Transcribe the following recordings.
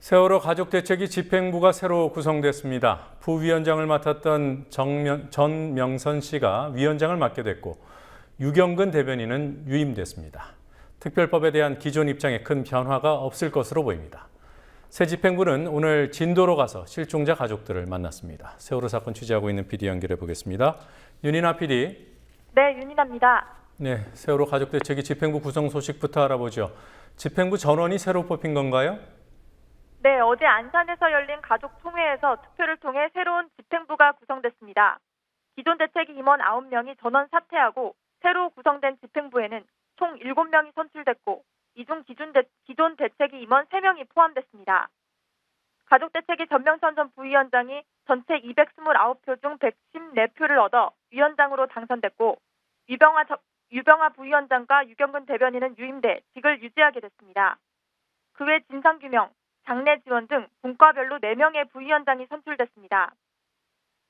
세월호 가족대책위 집행부가 새로 구성됐습니다. 부위원장을 맡았던 전명선 씨가 위원장을 맡게 됐고 유경근 대변인은 유임됐습니다. 특별법에 대한 기존 입장에 큰 변화가 없을 것으로 보입니다. 새 집행부는 오늘 진도로 가서 실종자 가족들을 만났습니다. 세월호 사건 취재하고 있는 PD 연결해 보겠습니다. 윤인아 PD. 네, 윤인아입니다. 네, 세월호 가족대책위 집행부 구성 소식부터 알아보죠. 집행부 전원이 새로 뽑힌 건가요? 네, 어제 안산에서 열린 가족총회에서 투표를 통해 새로운 집행부가 구성됐습니다. 기존 대책위 임원 9명이 전원 사퇴하고 새로 구성된 집행부에는 총 7명이 선출됐고 이 중 기존 대책위 임원 3명이 포함됐습니다. 가족대책위 전명선 전 부위원장이 전체 229표 중 114표를 얻어 위원장으로 당선됐고 유병아 부위원장과 유경근 대변인은 유임돼 직을 유지하게 됐습니다. 그 외 진상규명, 장례 지원 등 분과별로 4명의 부위원장이 선출됐습니다.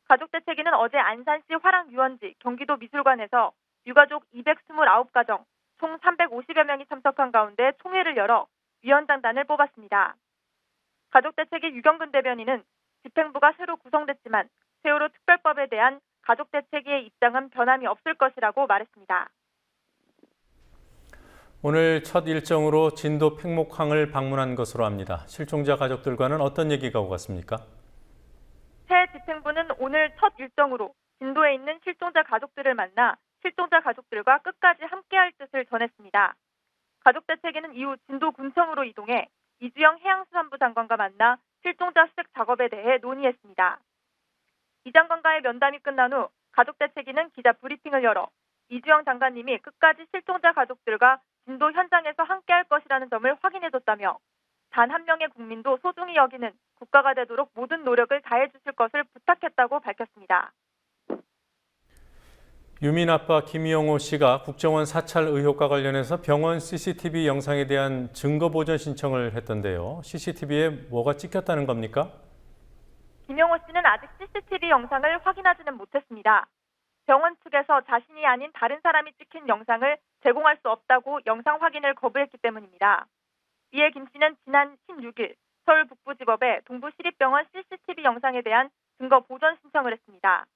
가족대책위는 어제 안산시 화랑유원지 경기도 미술관에서 유가족 229가정 총 350여 명이 참석한 가운데 총회를 열어 위원장단을 뽑았습니다. 가족대책위 유경근 대변인은 집행부가 새로 구성됐지만 세월호 특별법에 대한 가족대책위의 입장은 변함이 없을 것이라고 말했습니다. 오늘 첫 일정으로 진도 팽목항을 방문한 것으로 합니다. 실종자 가족들과는 어떤 얘기가 오갔습니까? 새 집행부는 오늘 첫 일정으로 진도에 있는 실종자 가족들을 만나 실종자 가족들과 끝까지 함께할 뜻을 전했습니다. 가족대책위는 이후 진도군청으로 이동해 이주영 해양수산부 장관과 만나 실종자 수색 작업에 대해 논의했습니다. 이 장관과의 면담이 끝난 후 가족대책위는 기자 브리핑을 열어 이주영 장관님이 끝까지 실종자 가족들과 진도 현장에서 함께할 것이라는 점을 확인해줬다며 단 한 명의 국민도 소중히 여기는 국가가 되도록 모든 노력을 다해 주실 것을 부탁했다고 밝혔습니다. 유민 아빠 김용호 씨가 국정원 사찰 의혹과 관련해서 병원 CCTV 영상에 대한 증거 보전 신청을 했던데요. CCTV에 뭐가 찍혔다는 겁니까? 김용호 씨는 아직 CCTV 영상을 확인하지는 못했습니다. 병원 측에서 자신이 아닌 다른 사람이 찍힌 영상을 제공할 수 없다고 영상 확인을 거부했기 때문입니다. 이에 김 씨는 지난 16일 서울 북부지법에 동부시립병원 CCTV 영상에 대한 증거 보전 신청을 했습니다.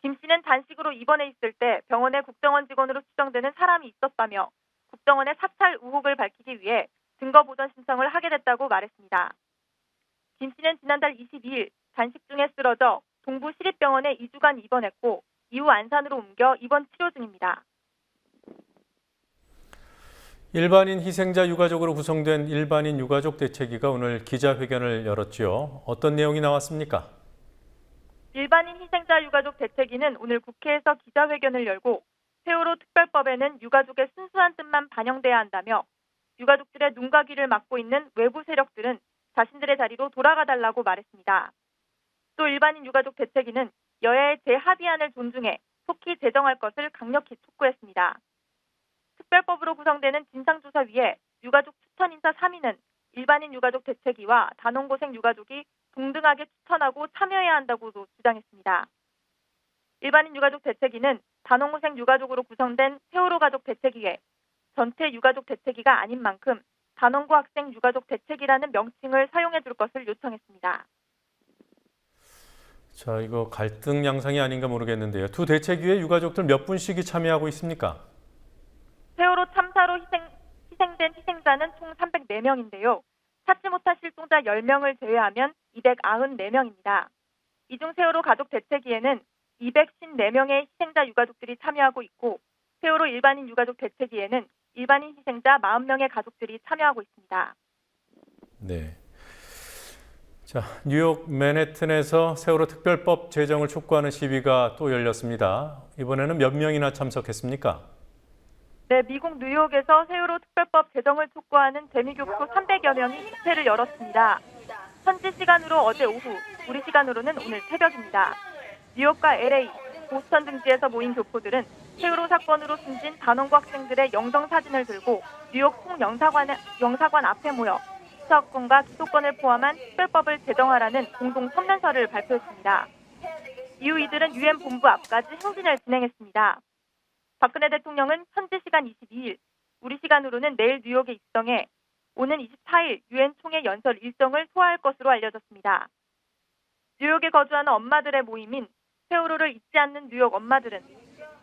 김 씨는 단식으로 입원해 있을 때 병원에 국정원 직원으로 추정되는 사람이 있었다며 국정원의 사찰 의혹을 밝히기 위해 증거 보전 신청을 하게 됐다고 말했습니다. 김 씨는 지난달 22일 단식 중에 쓰러져 동부시립병원에 2주간 입원했고 이후 안산으로 옮겨 입원 치료 중입니다. 일반인 희생자 유가족으로 구성된 일반인 유가족 대책위가 오늘 기자회견을 열었죠. 어떤 내용이 나왔습니까? 일반인 희생자 유가족 대책위는 오늘 국회에서 기자회견을 열고 세월호 특별법에는 유가족의 순수한 뜻만 반영돼야 한다며 유가족들의 눈과 귀를 막고 있는 외부 세력들은 자신들의 자리로 돌아가달라고 말했습니다. 또 일반인 유가족 대책위는 여야의 재합의안을 존중해 속히 제정할 것을 강력히 촉구했습니다. 특별법으로 구성되는 진상조사위에 유가족 추천인사 3인은 일반인 유가족 대책위와 단원고생 유가족이 동등하게 추천하고 참여해야 한다고도 주장했습니다. 일반인 유가족 대책위는 단원고생 유가족으로 구성된 세월호 가족 대책위에 전체 유가족 대책위가 아닌 만큼 단원고 학생 유가족 대책위라는 명칭을 사용해 줄 것을 요청했습니다. 자, 이거 갈등 양상이 아닌가 모르겠는데요. 두 대책위에 유가족들 몇 분씩이 참여하고 있습니까? 세월호 참사로 희생된 희생자는 총 304명인데요. 찾지 못한 실종자 10명을 제외하면 294명입니다. 이 중 세월호 가족 대책위에는 254명의 희생자 유가족들이 참여하고 있고 세월호 일반인 유가족 대책위에는 일반인 희생자 40명의 가족들이 참여하고 있습니다. 네. 자, 뉴욕 맨해튼에서 세월호 특별법 제정을 촉구하는 시위가 또 열렸습니다. 이번에는 몇 명이나 참석했습니까? 네, 미국 뉴욕에서 세월호 특별법 제정을 촉구하는 재미교포 300여 명이 집회를 열었습니다. 현지 시간으로 어제 오후, 우리 시간으로는 오늘 새벽입니다. 뉴욕과 LA, 보스턴 등지에서 모인 교포들은 세월호 사건으로 숨진 단원고 학생들의 영정 사진을 들고 뉴욕 총영사관 앞에 모여 수사권과 기소권을 포함한 특별법을 제정하라는 공동 성명서를 발표했습니다. 이후 이들은 유엔 본부 앞까지 행진을 진행했습니다. 박근혜 대통령은 현지 시간 22일, 우리 시간으로는 내일 뉴욕에 입성해 오는 24일 유엔 총회 연설 일정을 소화할 것으로 알려졌습니다. 뉴욕에 거주하는 엄마들의 모임인 세월호를 잊지 않는 뉴욕 엄마들은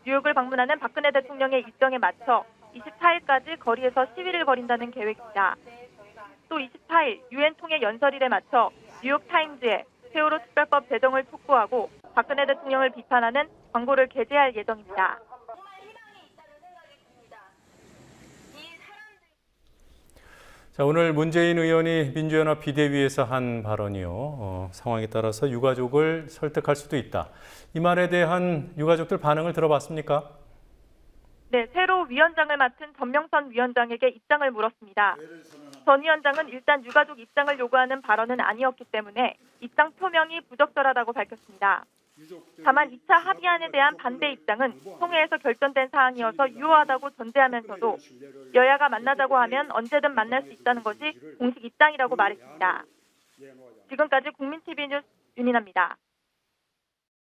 뉴욕을 방문하는 박근혜 대통령의 일정에 맞춰 24일까지 거리에서 시위를 벌인다는 계획입니다. 또 24일 유엔 총회 연설일에 맞춰 뉴욕타임즈에 세월호 특별법 제정을 촉구하고 박근혜 대통령을 비판하는 광고를 게재할 예정입니다. 자, 오늘 문재인 의원이 민주연합 비대위에서 한 발언이요. 상황에 따라서 유가족을 설득할 수도 있다. 이 말에 대한 유가족들 반응을 들어봤습니까? 네, 새로 위원장을 맡은 전명선 위원장에게 입장을 물었습니다. 전 위원장은 일단 유가족 입장을 요구하는 발언은 아니었기 때문에 입장 표명이 부적절하다고 밝혔습니다. 다만 2차 합의안에 대한 반대 입장은 총회에서 결정된 사항이어서 유효하다고 전제하면서도 여야가 만나자고 하면 언제든 만날 수 있다는 것이 공식 입장이라고 말했습니다. 지금까지 국민TV 뉴스 윤인아입니다.